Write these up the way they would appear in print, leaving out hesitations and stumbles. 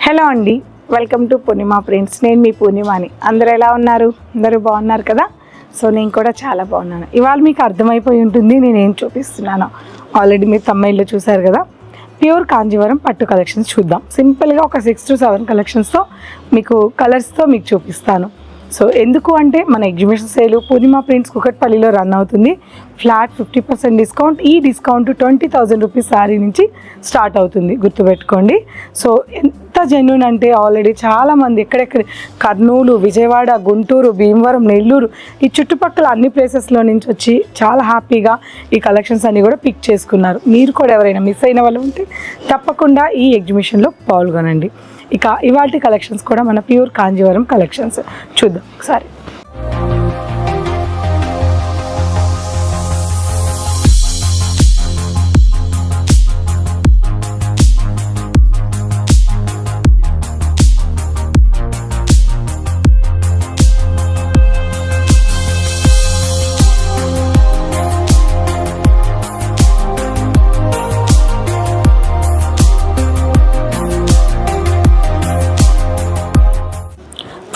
Hello అండి, welcome to Purnima prints. నేను మీ పూర్ణిమాని. అందరూ ఎలా ఉన్నారు? అందరూ బాగున్నారు కదా? సో నేను కూడా చాలా బాగున్నాను. ఇవాళ మీకు అర్థమైపోయి ఉంటుంది నేను ఏం చూపిస్తున్నాను. ఆల్రెడీ మీరు తమ్ముళ్ళు చూసారు కదా. ప్యూర్ కాంజీవరం పట్టు కలెక్షన్స్ చూద్దాం. సింపుల్గా ఒక 6 to 7 కలెక్షన్స్తో మీకు కలర్స్తో మీకు చూపిస్తాను. సో ఎందుకు అంటే మన ఎగ్జిబిషన్ సేల్ పూర్ణిమ ప్రింట్స్ కుకట్పల్లిలో రన్ అవుతుంది. Flat 50% discount. ఈ డిస్కౌంట్ 20,000 రూపీస్ శారీ నుంచి స్టార్ట్ అవుతుంది, గుర్తుపెట్టుకోండి. సో ఎంత జెన్యూన్ అంటే ఆల్రెడీ చాలామంది ఎక్కడెక్కడ కర్నూలు, విజయవాడ, గుంటూరు, భీమవరం, నెల్లూరు ఈ చుట్టుపక్కల అన్ని ప్లేసెస్లో నుంచి వచ్చి చాలా హ్యాపీగా ఈ కలెక్షన్స్ అన్నీ కూడా పిక్ చేసుకున్నారు. మీరు కూడా ఎవరైనా మిస్ అయిన వాళ్ళు ఉంటే తప్పకుండా ఈ ఎగ్జిబిషన్లో పాల్గొనండి. ఇక ఇవాల్టి కలెక్షన్స్ కూడా మన ప్యూర్ కాంజీవరం కలెక్షన్స్ చూద్దాం ఒకసారి.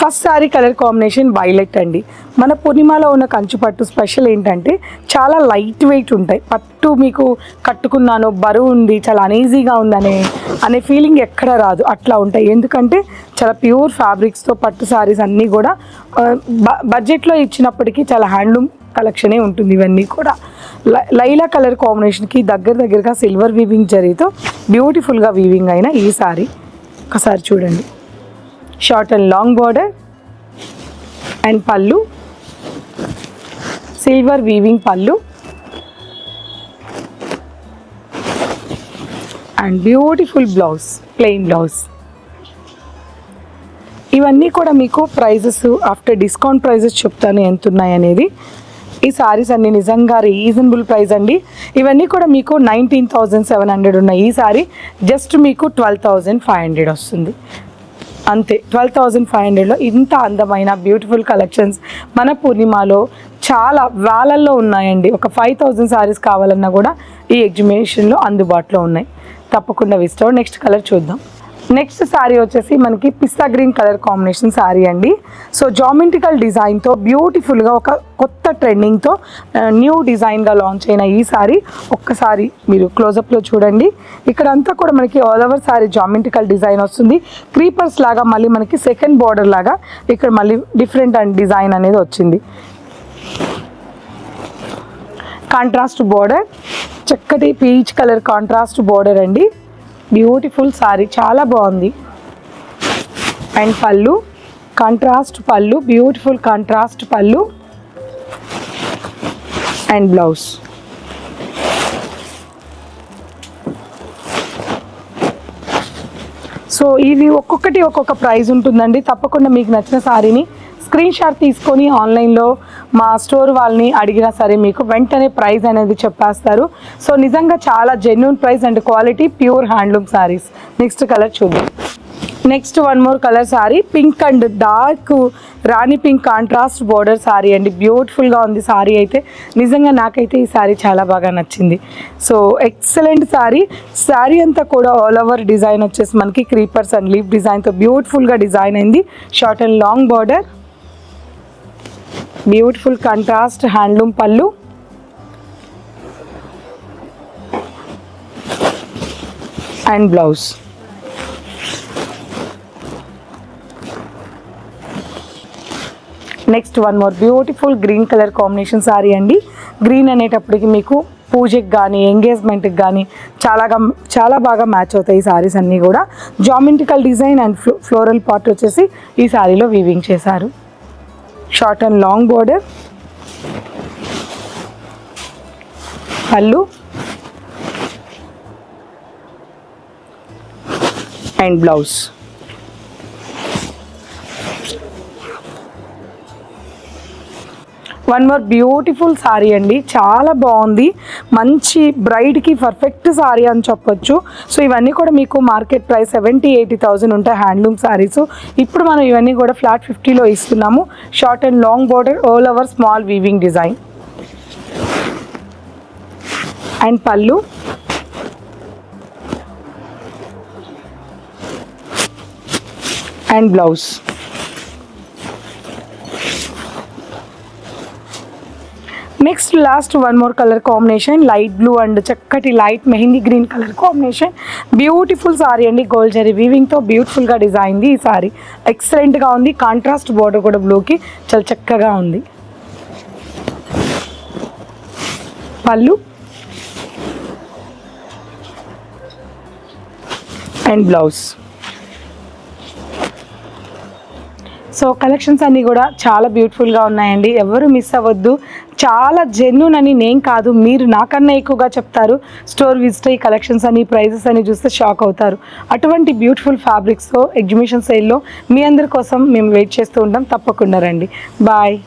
First sorry colour combination violet అండి. మన పూర్ణిమలో ఉన్న కంచు పట్టు స్పెషల్ ఏంటంటే చాలా లైట్ వెయిట్ ఉంటాయి. పట్టు మీకు కట్టుకున్నాను బరువు ఉంది, చాలా అనీజీగా ఉంది అనే ఫీలింగ్ ఎక్కడ రాదు, అట్లా ఉంటాయి. ఎందుకంటే చాలా ప్యూర్ ఫ్యాబ్రిక్స్తో పట్టు సారీస్ అన్నీ కూడా బడ్జెట్లో ఇచ్చినప్పటికీ చాలా హ్యాండ్లూమ్ కలెక్షనే ఉంటుంది. ఇవన్నీ కూడా లైలా కలర్ కాంబినేషన్కి దగ్గరగా సిల్వర్ వీవింగ్ జరీతో బ్యూటిఫుల్గా వీవింగ్ అయిన ఈ సారీ ఒకసారి చూడండి. Short and long border and పళ్ళు, సిల్వర్ వీవింగ్ పళ్ళు and beautiful blouse, plain blouse. ఇవన్నీ కూడా మీకు ప్రైజెస్ ఆఫ్టర్ డిస్కౌంట్ ప్రైజెస్ చెప్తాను ఎంత ఉన్నాయి అనేది. ఈ సారీస్ అన్నీ నిజంగా రీజనబుల్ ప్రైస్ అండి. ఇవన్నీ కూడా మీకు 19,700 ఉన్నాయి. ఈ సారీ జస్ట్ మీకు 12,500 వస్తుంది అంతే. 12,500లో ఇంత అందమైన బ్యూటిఫుల్ కలెక్షన్స్ మన పూర్ణిమలో చాలా వేలల్లో ఉన్నాయండి. ఒక 5,000 సారీస్ కావాలన్నా కూడా ఈ ఎగ్జిబిషన్లో అందుబాటులో ఉన్నాయి. తప్పకుండా విజిట్ అవ్వండి. నెక్స్ట్ కలర్ చూద్దాం. నెక్స్ట్ శారీ వచ్చేసి మనకి పిస్తా గ్రీన్ కలర్ కాంబినేషన్ శారీ అండి. సో జామెట్రికల్ డిజైన్తో బ్యూటిఫుల్గా ఒక కొత్త ట్రెండింగ్తో న్యూ డిజైన్గా లాంచ్ అయిన ఈ శారీ ఒక్కసారి మీరు క్లోజప్లో చూడండి. ఇక్కడ అంతా కూడా మనకి all over sari geometrical design వస్తుంది. క్రీపర్స్ లాగా మళ్ళీ మనకి సెకండ్ బార్డర్ లాగా ఇక్కడ మళ్ళీ డిఫరెంట్ అండ్ డిజైన్ అనేది వచ్చింది. కాంట్రాస్ట్ బార్డర్, చక్కటి పీచ్ కలర్ కాంట్రాస్ట్ బార్డర్ అండి. బ్యూటిఫుల్ సారీ, చాలా బాగుంది. అండ్ పళ్ళు, కాంట్రాస్ట్ పళ్ళు, బ్యూటిఫుల్ కాంట్రాస్ట్ పళ్ళు అండ్ బ్లౌజ్. సో ఇవి ఒక్కొక్కటి ఒక్కొక్క ప్రైస్ ఉంటుందండి. తప్పకుండా మీకు నచ్చిన సారీని స్క్రీన్ షాట్ తీసుకొని ఆన్లైన్లో మా స్టోర్ వాళ్ళని అడిగినా సరే మీకు వెంటనే ప్రైస్ అనేది చెప్పేస్తారు. సో నిజంగా చాలా genuine price and quality, pure handloom saris. Next colour చూద్దాం. Next one more colour sari, pink and dark rani pink contrast border sari అండి. బ్యూటిఫుల్గా ఉంది సారీ అయితే. నిజంగా నాకైతే ఈ సారీ చాలా బాగా నచ్చింది. So excellent sorry. సారీ అంతా కూడా ఆల్ ఓవర్ డిజైన్ వచ్చేసి మనకి క్రీపర్స్ అండ్ లీఫ్ డిజైన్తో బ్యూటిఫుల్గా డిజైన్ అయింది. Short and long border, beautiful contrast handloom pallu and blouse. Next one more beautiful green colour combination sari అండి. గ్రీన్ అనేటప్పటికి మీకు పూజకి కానీ ఎంగేజ్మెంట్కి కానీ చాలా బాగా మ్యాచ్ అవుతాయి ఈ సారీస్ అన్నీ కూడా. Geometrical design and floral part వచ్చేసి ఈ సారీలో వీవింగ్ చేశారు. షార్ట్ అండ్ లాంగ్ బోర్డర్, పళ్ళు and blouse. One more beautiful sari అండి, చాలా బాగుంది. మంచి బ్రైడ్కి పర్ఫెక్ట్ సారీ అని చెప్పొచ్చు. సో ఇవన్నీ కూడా మీకు మార్కెట్ ప్రైస్ 70,000-80,000 ఉంటాయి హ్యాండ్లూమ్ సారీస్. ఇప్పుడు మనం ఇవన్నీ కూడా ఫ్లాట్ 50లో ఇస్తున్నాము. Short and long border, all over small weaving design and pallu and blouse. Next last one more colour combination, light blue and చక్కటి light mehndi green colour combination. Beautiful sari అండి, గోల్డ్ జరీ వీవింగ్తో బ్యూటిఫుల్గా డిజైన్ది ఈ సారీ. ఎక్సలెంట్గా ఉంది, కాంట్రాస్ట్ బార్డర్ కూడా బ్లూకి చాలా చక్కగా ఉంది. పళ్ళు అండ్ బ్లౌజ్. సో కలెక్షన్స్ అన్నీ కూడా చాలా బ్యూటిఫుల్గా ఉన్నాయండి, ఎవరు మిస్ అవ్వద్దు. చాలా జెన్యూన్ అని నేను కాదు, మీరు నాకన్నా ఎక్కువగా చెప్తారు. స్టోర్ విజిట్ అయ్యి కలెక్షన్స్ అని ప్రైజెస్ అని చూస్తే షాక్ అవుతారు. అటువంటి బ్యూటిఫుల్ ఫ్యాబ్రిక్స్తో ఎగ్జిబిషన్ సేల్లో మీ అందరి కోసం మేము వెయిట్ చేస్తూ ఉంటాం. తప్పకుండా రండి. బాయ్.